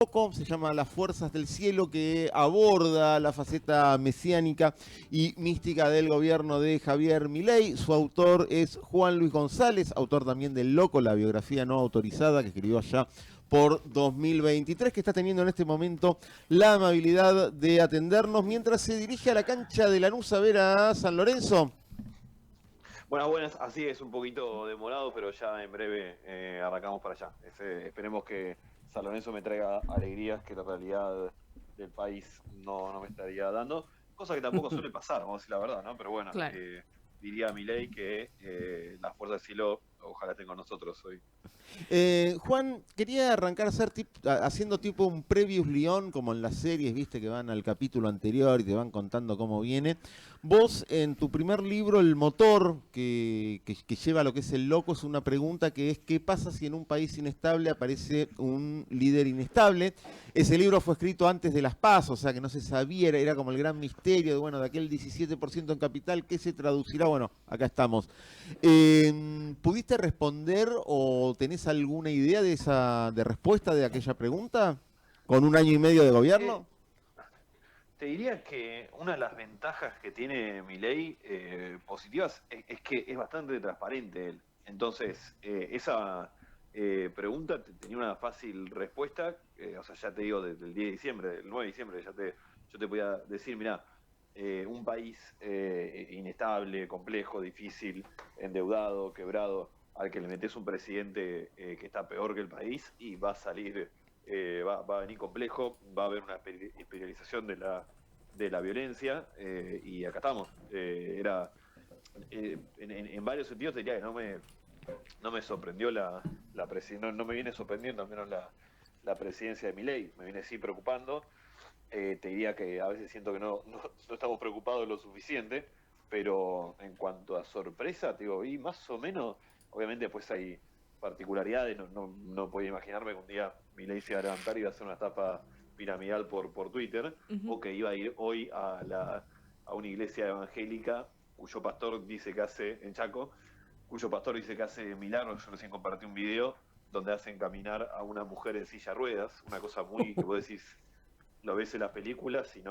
Loco, se llama Las Fuerzas del Cielo, que aborda la faceta mesiánica y mística del gobierno de Javier Milei. Su autor es Juan Luis González, autor también del Loco, la biografía no autorizada que escribió allá por 2023, que está teniendo en este momento la amabilidad de atendernos mientras se dirige a la cancha de Lanús a ver a San Lorenzo. Buenas, buenas. Así es, un poquito demorado, pero ya en breve arrancamos para allá. Esperemos que San Lorenzo me traiga alegrías que la realidad del país no me estaría dando. Cosa que tampoco suele pasar, vamos a decir la verdad, ¿no? Pero bueno, Claro. diría Milei que la fuerza del cielo ojalá esté con nosotros hoy. Juan, quería arrancar a hacer haciendo tipo un previous Lyon, como en las series, viste, que van al capítulo anterior y te van contando cómo viene. Vos, en tu primer libro, El motor que lleva a lo que es el loco, es una pregunta que es: ¿qué pasa si en un país inestable aparece un líder inestable? Ese libro fue escrito antes de las PASO, o sea que no se sabía, era como el gran misterio de, bueno, de aquel 17% en capital, ¿qué se traducirá? Bueno, acá estamos. ¿Pudiste responder o tenés alguna idea de respuesta de aquella pregunta? ¿Con un año y medio de Eh, gobierno? Te diría que una de las ventajas que tiene Milei positivas es que es bastante transparente él. Entonces, esa pregunta tenía una fácil respuesta. O sea, ya te digo, desde el 10 de diciembre, del 9 de diciembre, yo te podía decir, mira, un país inestable, complejo, difícil, endeudado, quebrado, al que le metes un presidente que está peor que el país y va a salir, va a venir complejo, va a haber una espiralización de la violencia y acá estamos. En varios sentidos te diría que no me sorprendió la presidencia, no me viene sorprendiendo al menos la presidencia de Milei, me viene sí preocupando. Te diría que a veces siento que no estamos preocupados lo suficiente, pero en cuanto a sorpresa, te digo, y más o menos, obviamente pues hay particularidades, no podía imaginarme que un día Milei se iba a levantar y iba a hacer una etapa piramidal por Twitter, Ujú. o que iba a ir hoy a una iglesia evangélica cuyo pastor dice que hace, en Chaco, cuyo pastor dice que hace milagros. Yo recién compartí un video donde hacen caminar a una mujer en silla de ruedas, una cosa muy que vos decís, lo ves en las películas y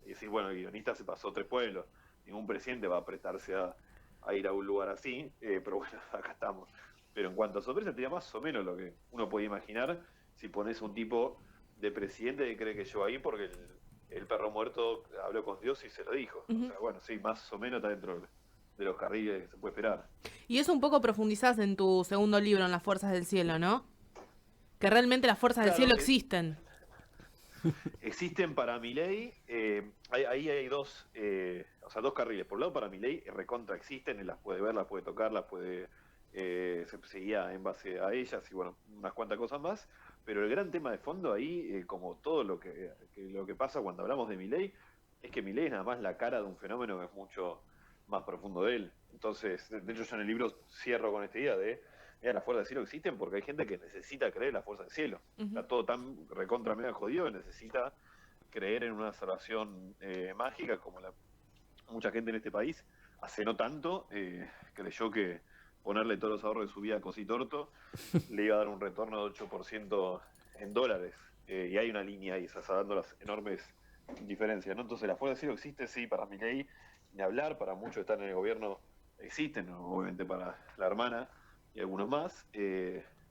decís, bueno, el guionista se pasó 3 pueblos, ningún presidente va a prestarse a ir a un lugar así, pero bueno, acá estamos. Pero en cuanto a sorpresa, tenía más o menos lo que uno puede imaginar si pones un tipo de presidente que cree que yo ahí porque el perro muerto habló con Dios y se lo dijo. O Ujú. sea, bueno, sí, más o menos está dentro de los carriles que se puede esperar. Y eso un poco profundizás en tu segundo libro, en Las Fuerzas del Cielo, ¿no? Que realmente las fuerzas del cielo Claro, existen. existen para Milei, ahí hay dos, o sea, dos carriles. Por un lado, para Milei, recontra existen, él las puede ver, las puede tocar, las puede, se seguía en base a ellas y bueno, unas cuantas cosas más. Pero el gran tema de fondo ahí, como todo lo que pasa cuando hablamos de Milei, es que Milei es nada más la cara de un fenómeno que es mucho más profundo de él. Entonces, de hecho, yo en el libro cierro con esta idea de, mira, las fuerzas del cielo existen porque hay gente que necesita creer en las fuerzas del cielo. Ujú. Está todo tan recontra mega jodido que necesita creer en una salvación mágica como mucha gente en este país hace no tanto creyó que ponerle todos los ahorros de su vida a Cositorto le iba a dar un retorno de 8% en dólares. Y hay una línea ahí, dando las enormes diferencias, ¿no? Entonces la fuerza del cielo existe, sí, para Milei, ni hablar, para muchos que están en el gobierno existen, ¿no? Obviamente para la hermana y algunos más,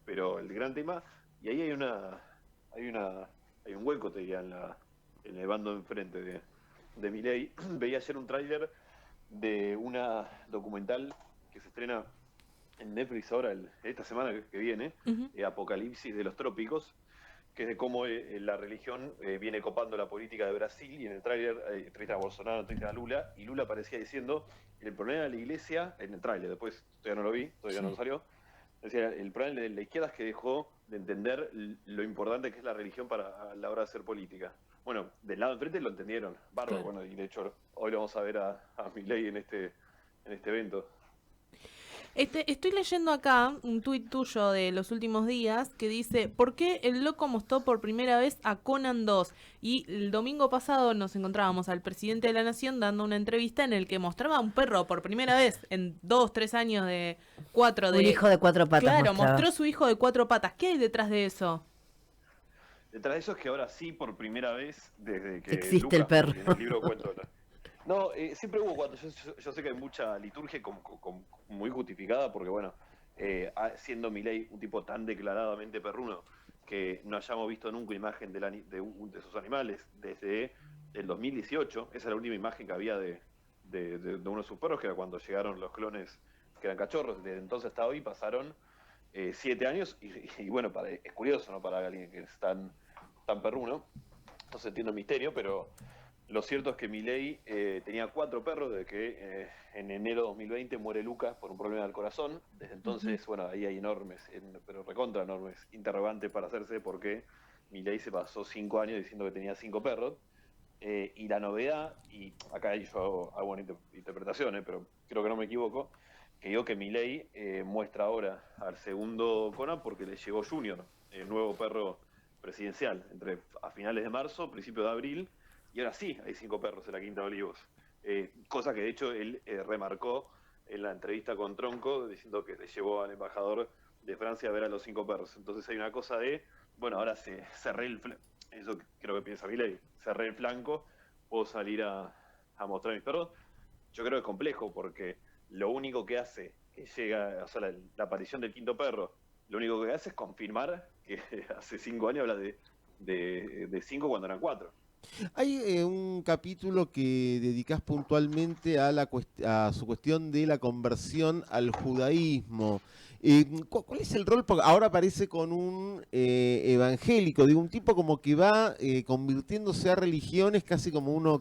pero el gran tema, y ahí hay una, hay un hueco, te diría, en el bando de enfrente de Milei. Veía ayer un tráiler de una documental que se estrena en Netflix ahora, esta semana que viene, Ujú. Apocalipsis de los Trópicos, que es de cómo la religión viene copando la política de Brasil, y en el tráiler entrevista a Bolsonaro, entrevista a Lula, y Lula parecía diciendo, el problema de la iglesia, en el tráiler, después todavía no lo vi, todavía no Sí. salió, decía, el problema de la izquierda es que dejó de entender lo importante que es la religión para la hora de hacer política. Bueno, del lado de enfrente lo entendieron, bárbaro, Claro. bueno, y de hecho hoy lo vamos a ver a Milei en este evento. Estoy leyendo acá un tuit tuyo de los últimos días que dice: ¿por qué el loco mostró por primera vez a Conan 2? Y el domingo pasado nos encontrábamos al presidente de la Nación dando una entrevista en el que mostraba a un perro por primera vez en 2, 3 años de 4 Un de... hijo de 4 patas Claro, mostraba. mostró su hijo de 4 patas. ¿Qué hay detrás de eso? Detrás de eso es que ahora sí, por primera vez, desde que existe el perro. en el libro cuento... No, siempre hubo cuando yo sé que hay mucha liturgia muy justificada, porque bueno, siendo Milei un tipo tan declaradamente perruno, que no hayamos visto nunca imagen de sus animales desde el 2018, esa era la última imagen que había de uno de sus perros, que era cuando llegaron los clones que eran cachorros. Desde entonces hasta hoy pasaron 7 años, y bueno, es curioso, ¿no? Para alguien que es tan perruno, entonces entiendo el misterio, pero lo cierto es que Milei tenía 4 perros desde que en enero de 2020 muere Lucas por un problema del corazón. Desde entonces, bueno, ahí hay pero recontra enormes interrogantes para hacerse de por qué Milei se pasó 5 años diciendo que tenía 5 perros. Y la novedad, y acá yo hago una interpretación, pero creo que no me equivoco, que digo que Milei muestra ahora al segundo Conan porque le llegó Junior, el nuevo perro presidencial, a finales de marzo, principios de abril, y ahora sí hay 5 perros en la Quinta de Olivos. Cosa que de hecho él remarcó en la entrevista con Tronco, diciendo que le llevó al embajador de Francia a ver a los 5 perros. Entonces hay una cosa bueno, ahora cerré eso creo que piensa Milei, cerré el flanco, puedo salir a mostrar mis perros. Yo creo que es complejo, porque lo único que hace que llega, o sea, la aparición del 5.º perro, lo único que hace es confirmar que hace 5 años habla de 5 cuando eran 4. Hay un capítulo que dedicás puntualmente a su cuestión de la conversión al judaísmo. ¿Cuál es el rol? Porque ahora aparece con un evangélico, digo, un tipo como que va convirtiéndose a religiones, casi como uno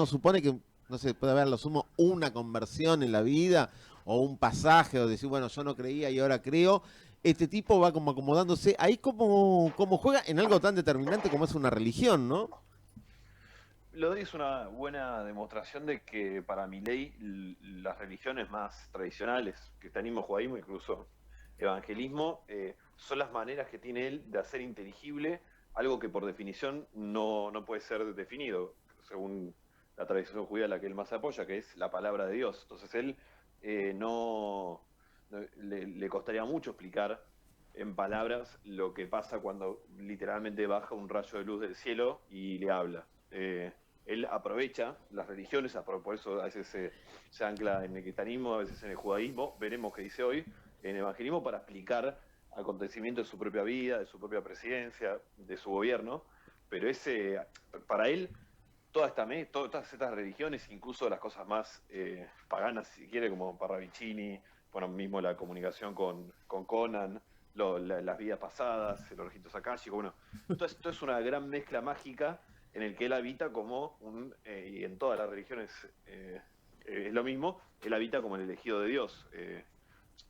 supone que, no sé, puede haber a lo sumo una conversión en la vida, o un pasaje, o decir, bueno, yo no creía y ahora creo. Este tipo va como acomodándose, ahí como juega en algo tan determinante como es una religión, ¿no? Lo de es una buena demostración de que para Milei las religiones más tradicionales, cristianismo, judaísmo, incluso evangelismo, son las maneras que tiene él de hacer inteligible algo que por definición no puede ser definido, según la tradición judía a la que él más se apoya, que es la palabra de Dios. Entonces él le costaría mucho explicar en palabras lo que pasa cuando literalmente baja un rayo de luz del cielo y le habla. Él aprovecha las religiones, por eso a veces se ancla en el cristianismo, a veces en el judaísmo, veremos qué dice hoy, en el evangelismo, para explicar acontecimientos de su propia vida, de su propia presidencia, de su gobierno, pero para él, todas estas religiones, incluso las cosas más paganas, si quiere, como Parravicini, bueno, mismo la comunicación con Conan, las vidas pasadas, los registros akáshicos, bueno, esto es una gran mezcla mágica en el que él habita como y en todas las religiones es lo mismo, él habita como el elegido de Dios.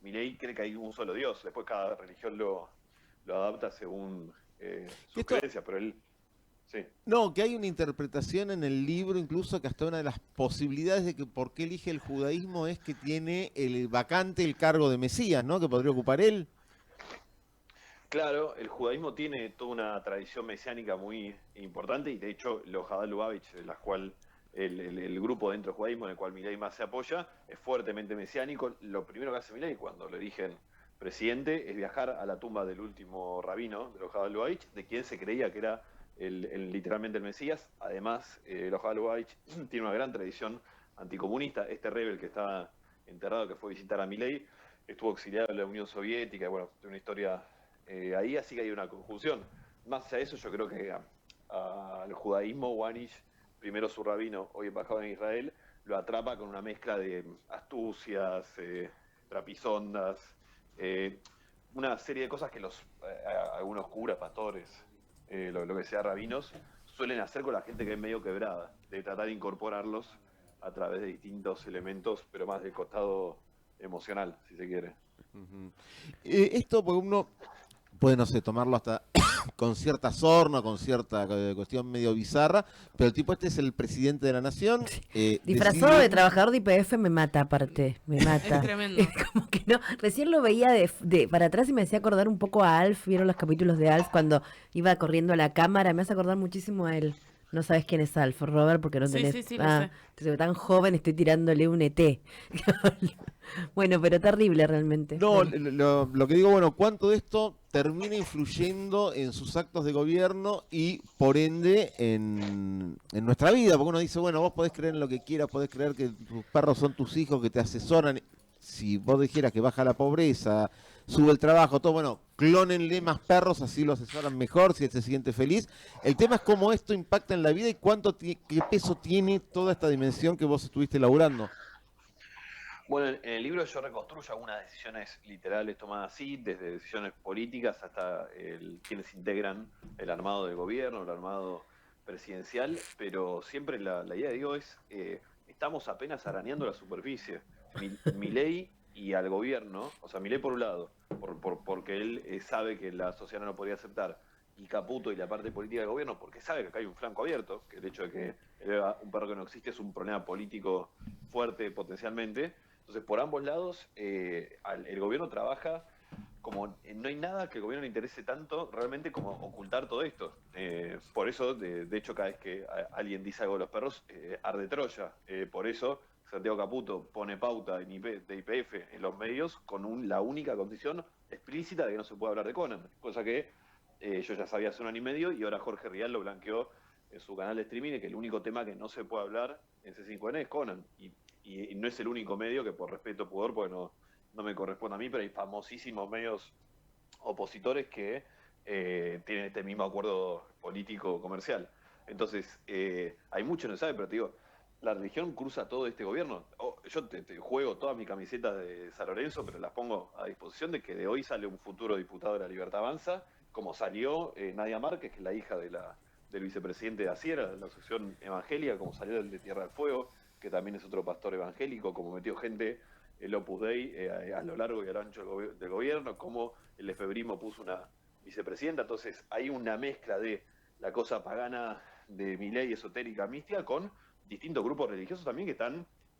Milei cree que hay un solo Dios, después cada religión lo adapta según sus creencias, pero él... Sí. No, que hay una interpretación en el libro, incluso que hasta una de las posibilidades de que por qué elige el judaísmo es que tiene vacante el cargo de Mesías, ¿no? Que podría ocupar él. Claro, el judaísmo tiene toda una tradición mesiánica muy importante, y de hecho los Chabad Lubavitch, en la cual el grupo dentro del judaísmo en el cual Milei más se apoya, es fuertemente mesiánico. Lo primero que hace Milei cuando lo eligen presidente es viajar a la tumba del último rabino de los Chabad Lubavitch, de quien se creía que era literalmente el Mesías. Además, los Chabad Lubavitch tiene una gran tradición anticomunista. Este rebel que está enterrado, que fue a visitar a Milei, estuvo exiliado en la Unión Soviética, bueno, tiene una historia ahí, así que hay una conjunción. Más allá de eso, yo creo que al judaísmo, Wanish, primero su rabino, hoy embajador en Israel, lo atrapa con una mezcla de astucias, trapisondas, una serie de cosas que algunos curas, pastores, lo que sea rabinos, suelen hacer con la gente que es medio quebrada, de tratar de incorporarlos a través de distintos elementos, pero más del costado emocional, si se quiere. Esto, porque uno puede, no sé, tomarlo hasta con cierta sorna, con cierta cuestión medio bizarra, pero el tipo este es el presidente de la nación. Disfrazado de trabajador de YPF me mata, aparte, me mata. Es tremendo. Como que no, recién lo veía de para atrás y me hacía acordar un poco a Alf. ¿Vieron los capítulos de Alf cuando iba corriendo a la cámara? Me hace acordar muchísimo a él. No sabes quién es Alf, Robert, porque no Sí, tenés... sí, sí, lo Ah, tan joven estoy tirándole un ET. Bueno, pero terrible realmente. No, Bueno. lo que digo, bueno, cuánto de esto termina influyendo en sus actos de gobierno y por ende en nuestra vida, porque uno dice, bueno, vos podés creer en lo que quieras, podés creer que tus perros son tus hijos, que te asesoran. Si vos dijeras que baja la pobreza, sube el trabajo, todo, bueno, clónenle más perros, así lo asesoran mejor, si él se siente feliz. El tema es cómo esto impacta en la vida y qué peso tiene toda esta dimensión que vos estuviste elaborando. Bueno, en el libro yo reconstruyo algunas decisiones literales tomadas así, desde decisiones políticas hasta quienes integran el armado del gobierno, el armado presidencial, pero siempre la idea, digo, es estamos apenas arañando la superficie. Milei y al gobierno, o sea, Milei por un lado, porque él sabe que la sociedad no lo podría aceptar, y Caputo y la parte política del gobierno, porque sabe que acá hay un flanco abierto, que el hecho de que un perro que no existe es un problema político fuerte potencialmente. Entonces, por ambos lados, el gobierno trabaja como no hay nada que el gobierno le interese tanto realmente como ocultar todo esto. Por eso, de hecho, cada vez que alguien dice algo de los perros, arde Troya. Por eso, Santiago Caputo pone pauta de YPF en los medios con la única condición explícita de que no se puede hablar de Conan. Cosa que yo ya sabía hace un año y medio y ahora Jorge Rial lo blanqueó en su canal de streaming, que el único tema que no se puede hablar en C5N es Conan. Y no es el único medio que por respeto, pudor, porque no me corresponde a mí, pero hay famosísimos medios opositores que tienen este mismo acuerdo político-comercial. Entonces, hay mucho no sabe, pero te digo, la religión cruza todo este gobierno. Yo te juego todas mis camisetas de San Lorenzo, pero las pongo a disposición de que de hoy sale un futuro diputado de la Libertad Avanza, como salió Nadia Márquez, que es la hija del vicepresidente de Asiera, de la Asociación Evangélica, como salió el de Tierra del Fuego, que también es otro pastor evangélico, como metió gente el Opus Dei a lo largo y a lo ancho del gobierno, como el efebrismo puso una vicepresidenta. Entonces hay una mezcla de la cosa pagana de Milei, esotérica, mística, con distintos grupos religiosos también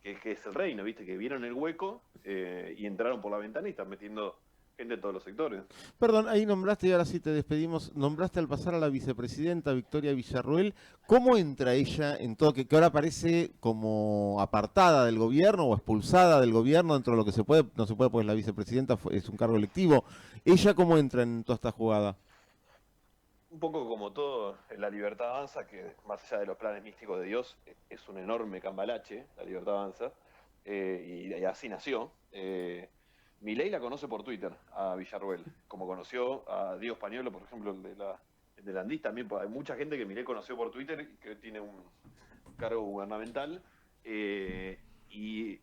que es el reino, ¿viste? Que vieron el hueco y entraron por la ventana y están metiendo gente de todos los sectores. Perdón, ahí nombraste, y ahora sí te despedimos, nombraste al pasar a la vicepresidenta Victoria Villarruel. ¿Cómo entra ella en todo, que ahora parece como apartada del gobierno o expulsada del gobierno dentro de lo que se puede, no se puede, pues la vicepresidenta es un cargo electivo? ¿Ella cómo entra en toda esta jugada? Un poco como todo en la Libertad Avanza, que más allá de los planes místicos de Dios, es un enorme cambalache, la Libertad Avanza, y así nació. Milei la conoce por Twitter, a Villarruel, como conoció a Diego Españolo, por ejemplo, el de Landís, también hay mucha gente que Milei conoció por Twitter y que tiene un cargo gubernamental, y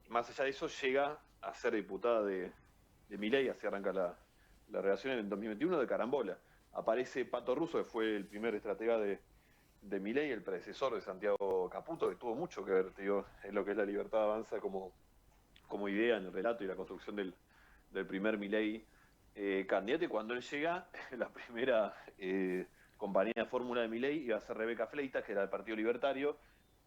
más allá de eso llega a ser diputada de Milei, así arranca la relación en el 2021 de carambola. Aparece Pato Russo, que fue el primer estratega de Milei, el predecesor de Santiago Caputo, que tuvo mucho que ver, te digo, en lo que es la Libertad Avanza como idea en el relato y la construcción del primer Milei candidato. Y cuando él llega, la primera compañía de fórmula de Milei iba a ser Rebeca Fleitas, que era del Partido Libertario.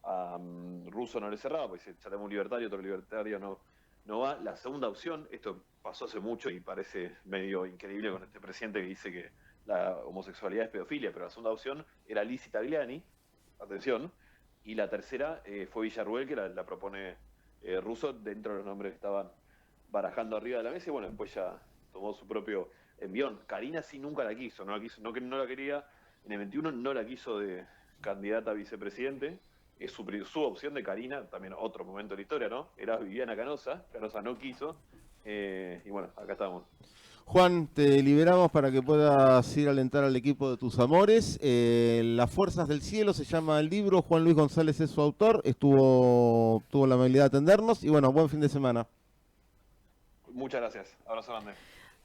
A Russo no le cerraba, porque ya tenemos un libertario, otro libertario no va. La segunda opción, esto pasó hace mucho y parece medio increíble con este presidente que dice que la homosexualidad es pedofilia, pero la segunda opción era Lizzie Tagliani, atención, y la tercera fue Villarruel, que la propone Russo dentro de los nombres que estaban barajando arriba de la mesa, y bueno, después ya tomó su propio envión. Karina sí nunca la quiso, no la quería, en el 21 no la quiso de candidata a vicepresidente. Es su opción de Karina, también otro momento de la historia, ¿no? Era Viviana Canosa no quiso, y bueno, acá estamos. Juan, te liberamos para que puedas ir a alentar al equipo de tus amores. Las Fuerzas del Cielo se llama el libro. Juan Luis González es su autor. Tuvo la amabilidad de atendernos. Y bueno, buen fin de semana. Muchas gracias. Abrazo grande.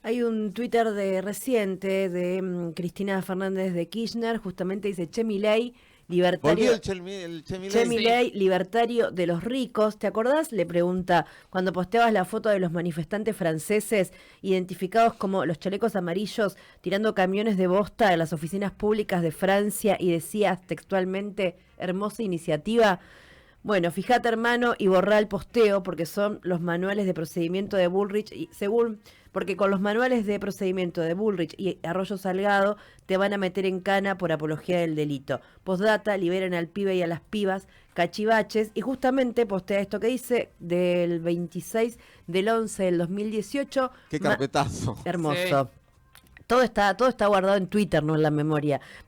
Hay un Twitter de reciente de Cristina Fernández de Kirchner, justamente dice, Che Milei, libertario. Volvió el Che Milei. Che Milei, libertario de los ricos. ¿Te acordás? Le pregunta, cuando posteabas la foto de los manifestantes franceses identificados como los chalecos amarillos tirando camiones de bosta a las oficinas públicas de Francia y decías textualmente, hermosa iniciativa. Bueno, fíjate, hermano, y borrá el posteo porque son los manuales de procedimiento de Bullrich y según porque con los manuales de procedimiento de Bullrich y Arroyo Salgado te van a meter en cana por apología del delito. Postdata, liberan al pibe y a las pibas cachivaches, y justamente postea esto que dice del 26 del 11 del 2018. Qué carpetazo. Hermoso. Todo está guardado en Twitter, no en la memoria.